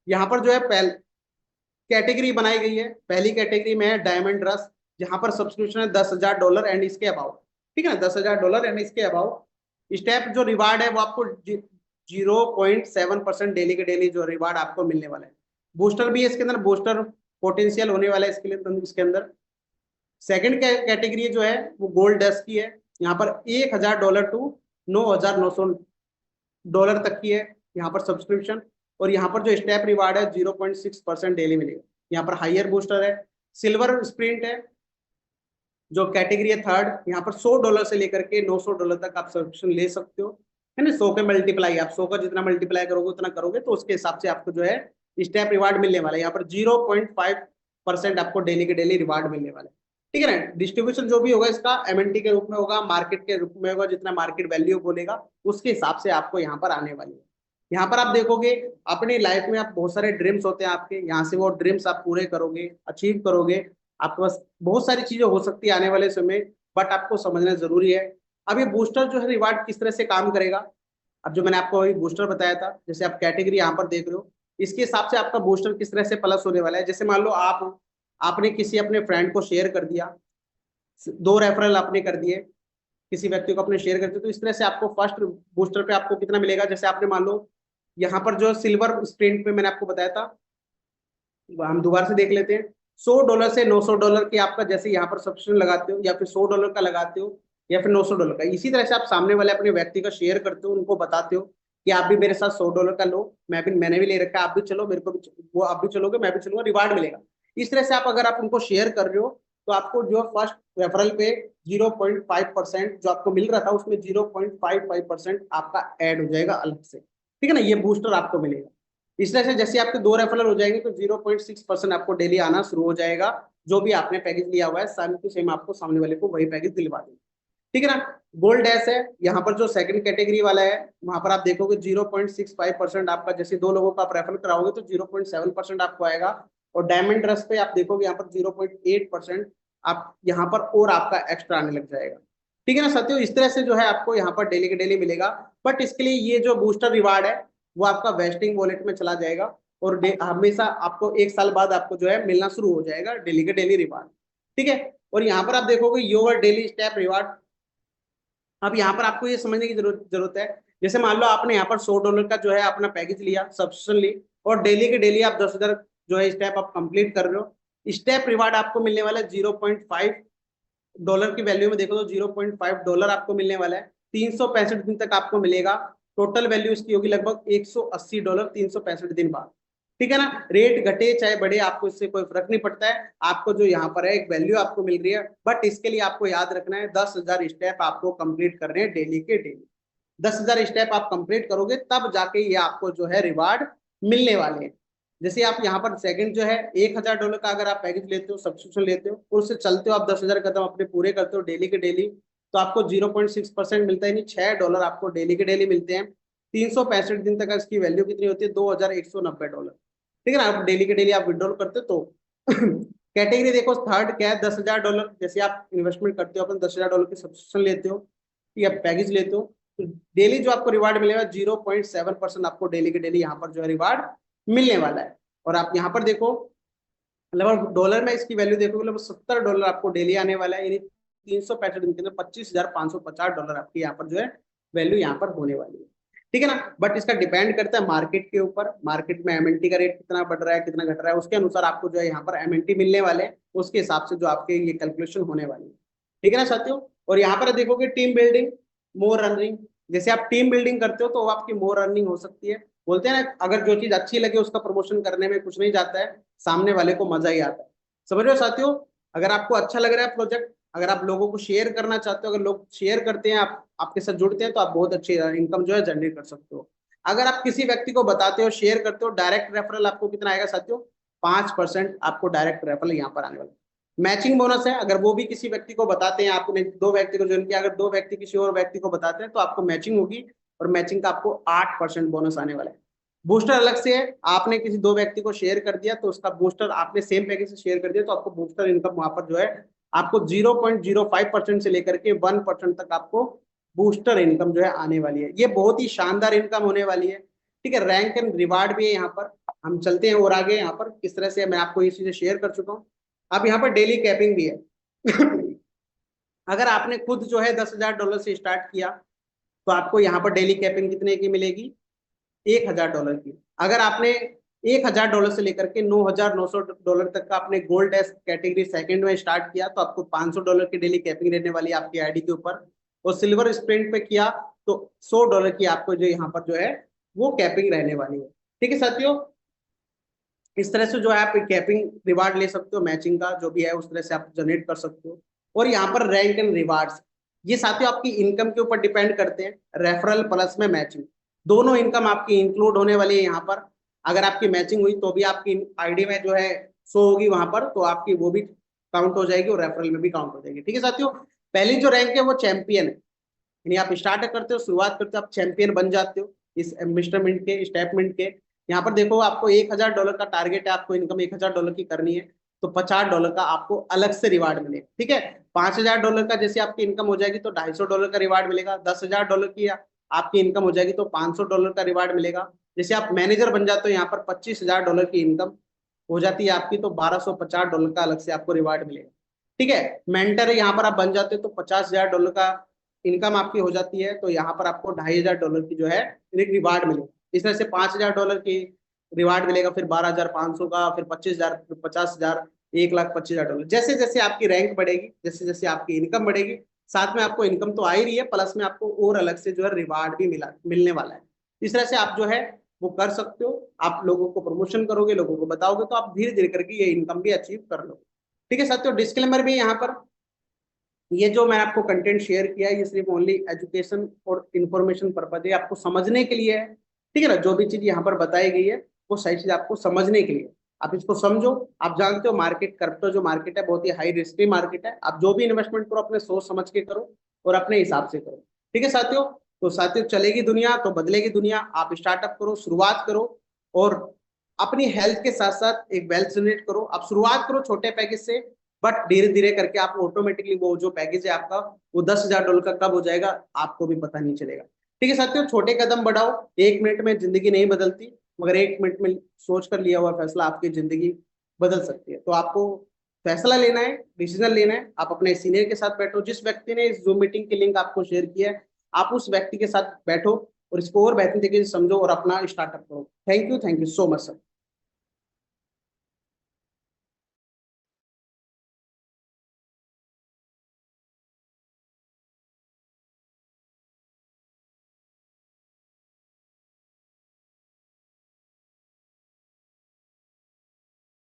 यहाँ पर जो है पहले कैटेगरी बनाई गई है, पहली कैटेगरी में है डायमंड रस, जहां पर सब्सक्रिप्शन है $10,000 एंड इसके अबाउ। ठीक है ना, $10,000 एंड इसके अबाउ। स्टेप जो रिवार्ड है वो आपको 0.7% डेली के डेली जो रिवार्ड आपको मिलने वाला है। बूस्टर भी है इसके अंदर, बूस्टर पोटेंशियल होने वाला है इसके लिए, इसके अंदर। सेकंड कैटेगरी जो है वो गोल्ड डस्ट की है, यहाँ पर $1,000 टू $9,900 तक की है यहाँ पर सब्सक्रिप्शन। और यहाँ पर जो स्टेप रिवार्ड है 0.6% डेली मिलेगा। यहाँ पर हायर बूस्टर है, सिल्वर स्प्रिंट है जो कैटेगरी है थर्ड, यहाँ पर $100 से लेकर के $900 तक आप सब्सक्रिप्शन ले सकते हो। है ना, 100 के मल्टीप्लाई, आप 100 का जितना मल्टीप्लाई करोगे उतना करोगे तो उसके हिसाब से आपको जो है स्टेप रिवार्ड मिलने वाला है। यहाँ पर 0.5% आपको डेली के डेली रिवार्ड मिलने वाला है। ठीक है ना, डिस्ट्रीब्यूशन जो भी होगा इसका एमएनटी के रूप में होगा, मार्केट के रूप में होगा, जितना मार्केट वैल्यू बोलेगा उसके हिसाब से आपको यहाँ पर आने वाली है। यहाँ पर आप देखोगे अपनी लाइफ में आप बहुत सारे ड्रीम्स होते हैं आपके, यहाँ से वो ड्रीम्स आप पूरे करोगे, अचीव करोगे। आपके पास बहुत सारी चीजें हो सकती है आने वाले समय, बट आपको समझना जरूरी है। अब ये बूस्टर जो है रिवार्ड किस तरह से काम करेगा, अब जो मैंने आपको अभी बूस्टर बताया था, जैसे आप कैटेगरी यहाँ पर देख रहे हो, इसके हिसाब से आपका बूस्टर किस तरह से प्लस होने वाला है। जैसे मान लो आपने किसी अपने फ्रेंड को शेयर कर दिया, 2 रेफरल आपने कर दिए, किसी व्यक्ति को अपने शेयर करते, तो इस तरह से आपको फर्स्ट बूस्टर पे आपको कितना मिलेगा। जैसे आपने मान लो यहाँ पर जो सिल्वर स्प्रिंट पे मैंने आपको बताया था, हम दोबारा से देख लेते हैं। $100 से $900 की आपका जैसे यहाँ पर सब्सक्रिप्शन लगाते हो, या फिर $100 का लगाते हो, या फिर $900 का, इसी तरह से आप सामने वाले अपने व्यक्ति का शेयर करते हो, उनको बताते हो कि आप भी मेरे साथ $100 का लो, मैंने भी ले रखा है, आप भी चलो, मेरे को भी वो आप भी चलोगे मैं भी चलूंगा, रिवार्ड मिलेगा। इस तरह से आप अगर आप उनको शेयर कर रहे हो, तो आपको जो फर्स्ट रेफरल पे 0.5% जो आपको मिल रहा था उसमें 0.55% आपका ऐड हो जाएगा अलग से। ठीक है ना, ये बूस्टर आपको मिलेगा। इस तरह से जैसे आपके 2 रेफरल हो जाएंगे तो 0.6% आपको डेली आना शुरू हो जाएगा। जो भी आपने पैकेज लिया हुआ है सेम टू सेम आपको सामने वाले को वही पैकेज दिलवा देंगे। ठीक है ना, गोल्ड डैश है, यहाँ पर जो सेकंड कैटेगरी वाला है वहां पर आप देखोगे 0.65% आपका, जैसे 2 लोगों का आप रेफर कराओगे तो 0.7% आपको आएगा। और डायमंड रस पे आप देखोगे यहाँ पर 0.8% आप यहाँ पर और आपका एक्स्ट्रा आने लग जाएगा। ठीक है ना साथियों, इस तरह से जो है आपको यहाँ पर डेली के डेली मिलेगा। बट इसके लिए ये जो बूस्टर रिवार्ड है वो आपका वेस्टिंग वॉलेट में चला जाएगा, और हमेशा आपको 1 साल बाद आपको जो है मिलना शुरू हो जाएगा डेली के डेली रिवार्ड। ठीक है, और यहाँ पर आप देखोगे योर डेली स्टेप रिवार्ड। अब यहाँ पर आपको ये समझने की जरूरत है, जैसे मान लो आपने यहाँ पर $100 का जो है अपना पैकेज लिया, सब्सक्रिप्शन ली, और डेली के डेली आप 10,000 जो है स्टेप आप कंप्लीट कर रहे हो। स्टेप रिवार्ड आपको मिलने वाला है $0.5 की वैल्यू में देखो तो $0.5 आपको मिलने वाला है। 365 दिन तक आपको मिलेगा। टोटल वैल्यू इसकी होगी लगभग $180 365 दिन बाद। ठीक है ना, रेट घटे चाहे बढ़े आपको इससे कोई फर्क नहीं पड़ता है। आपको जो यहाँ पर है एक वैल्यू आपको मिल रही है, बट इसके लिए आपको याद रखना है 10,000 स्टेप आपको कंप्लीट करने हैं डेली के डेली। 10,000 स्टेप आप कंप्लीट करोगे तब जाके ये आपको जो है रिवार्ड मिलने वाले हैं। जैसे आप यहाँ पर सेकंड जो है $1,000 का अगर आप पैकेज लेते हो, सब्सक्रिप्शन लेते हो, और उससे चलते हो आप 10,000 कदम अपने पूरे करते हो डेली के डेली, तो आपको 0.6% मिलता है, यानी $6 आपको डेली के डेली मिलते हैं। 365 दिन तक इसकी वैल्यू कितनी होती है, $2,190। ठीक है ना, आप डेली के डेली आप विड्रॉल करते हो तो कैटेगरी देखो थर्ड क्या है, $10,000। जैसे आप इन्वेस्टमेंट करते हो, अपन $10,000 की सब्सक्रिप्शन लेते हो या पैकेज लेते हो, तो डेली जो आपको रिवार्ड मिलेगा 0.7% आपको डेली के डेली यहाँ पर जो है रिवार्ड मिलने वाला है। और आप यहाँ पर देखो लगभग डॉलर में इसकी वैल्यू देखोगे लगभग $70 आपको डेली आने वाला है, यानी 365 दिन के अंदर $25,550 आपकी यहाँ पर जो है वैल्यू यहाँ पर होने वाली है। ठीक है ना, बट इसका डिपेंड करता है मार्केट के ऊपर, मार्केट में एमएनटी का रेट कितना बढ़ रहा है कितना घट रहा है, उसके अनुसार आपको जो है यहाँ पर एमएनटी मिलने वाले हैं, उसके हिसाब से जो आपके ये कैलकुलेशन होने वाली है। ठीक है ना साथियों, और यहाँ पर देखोगे टीम बिल्डिंग, मोर अर्निंग। जैसे आप टीम बिल्डिंग करते हो तो आपकी मोर अर्निंग हो सकती है। बोलते हैं ना, अगर जो चीज अच्छी लगे उसका प्रमोशन करने में कुछ नहीं जाता है, सामने वाले को मजा ही आता है। समझ रहे हो साथियों, अगर आपको अच्छा लग रहा है प्रोजेक्ट, अगर आप लोगों को शेयर करना चाहते हो, अगर लोग शेयर करते हैं आप आपके साथ जुड़ते हैं, तो आप बहुत अच्छी इनकम जो है जनरेट कर सकते हो। अगर आप किसी व्यक्ति को बताते हो, शेयर करते हो, डायरेक्ट रेफरल आपको कितना आएगा साथियों, 5% आपको डायरेक्ट रेफरल यहाँ पर आने वाला है। मैचिंग बोनस है, अगर वो भी किसी व्यक्ति को बताते हैं, आपने 2 व्यक्ति को ज्वाइन किया, अगर 2 व्यक्ति किसी और व्यक्ति को बताते हैं तो आपको मैचिंग होगी, और मैचिंग का आपको 8% बोनस आने वाला है। बूस्टर अलग से है, आपने किसी 2 व्यक्ति को शेयर कर दिया तो उसका बूस्टर, आपने सेम पैकेज से शेयर कर दिया तो आपको बूस्टर इनकम वहां पर जो है आपको 0.05% से लेकर के 1% तक आपको बूस्टर इनकम जो है आने वाली है। ये बहुत ही शानदार इनकम होने वाली है। ठीक है, रैंक एंड रिवार्ड भी है यहाँ पर। हम चलते हैं और आगे, यहाँ पर किस तरह से मैं आपको ये चीजें शेयर कर चुका हूँ। अब यहाँ पर डेली कैपिंग भी है। अगर आपने खुद जो है $10,000 से स्टार्ट किया तो आपको यहाँ पर डेली कैपिंग कितने की मिलेगी, $1,000 की। अगर आपने $1,000 से लेकर के $9,900 तक का आपने गोल्ड एस कैटेगरी सेकंड में स्टार्ट किया तो आपको $500 की डेली कैपिंग रहने वाली है आपकी आईडी के ऊपर। और सिल्वर स्प्रिंट पे किया तो $100 की आपको जो यहाँ पर जो है वो कैपिंग रहने वाली है। ठीक है साथियों, इस तरह से जो है आप कैपिंग रिवार्ड ले सकते हो, मैचिंग का जो भी है उस तरह से आप जनरेट कर सकते हो। और यहाँ पर रैंक एंड रिवार्ड्स, ये साथियों आपकी इनकम के ऊपर डिपेंड करते हैं। रेफरल प्लस में मैचिंग, दोनों इनकम आपकी इंक्लूड होने वाली है यहाँ पर। अगर आपकी मैचिंग हुई तो भी आपकी आईडी में जो है शो होगी वहां पर, तो आपकी वो भी काउंट हो जाएगी और रेफरल में भी काउंट हो जाएगी। ठीक है साथियों, पहली जो रैंक है वो चैंपियन है, यानी आप स्टार्ट करते हो, शुरुआत करते हो, आप चैंपियन बन जाते हो इस एम्बिस्टरमेंट के स्टेपमेंट के। यहाँ पर देखो आपको $1,000 का टारगेट है, आपको इनकम $1,000 की करनी है, तो $50 का आपको अलग से रिवार्ड मिलेगा। ठीक है, $5,000 का जैसे आपकी इनकम हो जाएगी तो $250 का रिवार्ड मिलेगा। $10,000 की आपकी इनकम हो जाएगी तो $500 का रिवार्ड मिलेगा। जैसे आप मैनेजर बन जाते हो, यहाँ पर $25,000 की इनकम हो जाती है आपकी, तो $1,250 का अलग से आपको रिवार्ड मिलेगा। ठीक है, मेंटर है यहाँ पर आप बन जाते हो तो $50,000 का इनकम आपकी हो जाती है, तो यहाँ पर आपको $2,500 की जो है रिवार्ड मिलेगा। इस तरह से $5,000 की रिवार्ड मिलेगा, फिर 12,500 का, फिर 25,000, फिर 50,000, 1,25,000। जैसे जैसे आपकी रैंक बढ़ेगी, जैसे जैसे आपकी इनकम बढ़ेगी, साथ में आपको इनकम तो आ ही रही है, प्लस में आपको और अलग से जो है रिवार्ड भी मिलने वाला है। इस तरह से आप जो है वो कर सकते हो। आप लोगों को प्रमोशन करोगे, लोगों को बताओगे, तो आप धीरे धीरे करके ये इनकम भी अचीव कर लो। ठीक है साथियों, डिस्क्लेमर भी यहाँ पर, ये जो मैं आपको कंटेंट शेयर किया है ये सिर्फ ओनली एजुकेशन और इन्फॉर्मेशन पर्पज है, आपको समझने के लिए है। ठीक है ना, जो भी चीज यहाँ पर बताई गई है वो सही चीज आपको समझने के लिए, आप इसको समझो। आप जानते हो मार्केट, क्रिप्टो जो मार्केट है बहुत ही हाई रिस्की मार्केट है। आप जो भी इन्वेस्टमेंट करो अपने सोच समझ के करो और अपने हिसाब से करो। ठीक है साथियों, तो साथियों चलेगी दुनिया तो बदलेगी दुनिया। आप स्टार्टअप करो, शुरुआत करो, और अपनी हेल्थ के साथ साथ एक वेल्थ जनरेट करो। आप शुरुआत करो छोटे पैकेज से, बट धीरे धीरे करके आप ऑटोमेटिकली वो जो पैकेज है आपका वो $10,000 का कब हो जाएगा आपको भी पता नहीं चलेगा। ठीक है साथियों, छोटे कदम बढ़ाओ। 1 मिनट में जिंदगी नहीं बदलती, मगर 1 मिनट में सोच कर लिया हुआ फैसला आपकी जिंदगी बदल सकती है। तो आपको फैसला लेना है, डिसीजन लेना है। आप अपने सीनियर के साथ बैठो, जिस व्यक्ति ने इस जूम मीटिंग की लिंक आपको शेयर किया है आप उस व्यक्ति के साथ बैठो और इसको और बेहतर तरीके से समझो और अपना स्टार्टअप करो। Thank you so much sir.